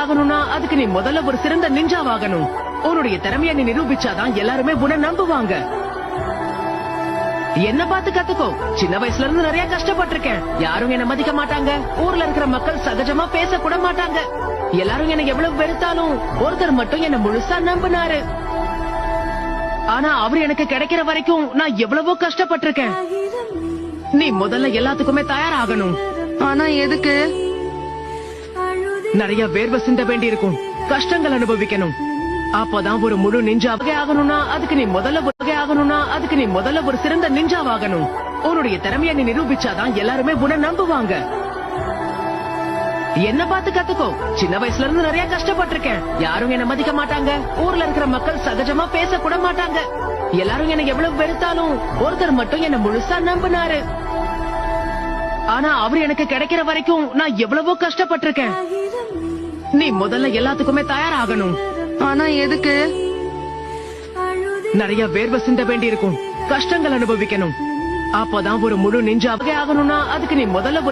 ஆகணும்னா அதுக்கு நீ முதல்ல ஒரு சிறந்த நிஞ்சாவாகணும். உன்னுடைய திறமையை நீ நிரூபிச்சாதான் எல்லாருமே உன்னை நம்புவாங்க. என்ன பார்த்து கத்துக்கோ. சின்ன வயசுல இருந்து நிறைய கஷ்டப்பட்டிருக்கேன். யாரும் என்ன மதிக்க மாட்டாங்க. ஊர்ல இருக்கிற மக்கள் சகஜமா பேச கூட மாட்டாங்க. எல்லாரும் என்ன எவ்வளவு வெறுத்தாலும் ஒருத்தர் மட்டும் என்ன முழுசா நம்பினாரு. ஆனா அவர் எனக்கு கிடைக்கிற வரைக்கும் நான் எவ்வளவோ கஷ்டப்பட்டிருக்கேன். நீ முதல்ல எல்லாத்துக்குமே தயாராகணும். ஆனா எதுக்கு? நிறைய வேர்வை சிந்த வேண்டி இருக்கும். கஷ்டங்கள் அனுபவிக்கணும். அப்பதான் ஒரு முழு நிஞ்சா ஆகணும்னா அதுக்கு நீ முதல்ல ஒரு சிறந்த நிஞ்சாவாகணும். உன்னுடைய திறமையை நீ நிரூபிச்சாதான் எல்லாருமே உன்னை நம்புவாங்க. என்ன பார்த்து கத்துக்கோ. சின்ன வயசுல இருந்து நிறைய கஷ்டப்பட்டிருக்கேன். யாரும் என்ன மதிக்க மாட்டாங்க. ஊர்ல இருக்கிற மக்கள் சகஜமா பேச கூட மாட்டாங்க. எல்லாரும் என்ன எவ்வளவு வெறுத்தாலும் ஒருத்தர் மட்டும் என்ன முழுசா நம்பினாரு. ஆனா அவர் எனக்கு கிடைக்கிற வரைக்கும் நான் எவ்வளவோ கஷ்டப்பட்டிருக்கேன். நீ முதல்ல எல்லாத்துக்குமே தயாராகணும். ஆனா எதுக்கு? நிறைய வேர்வை சிந்த வேண்டி இருக்கும். கஷ்டங்கள் அனுபவிக்கணும். அப்பதான் ஒரு முழு நிஞ்சா ஆகணும்னா அதுக்கு நீ முதல்ல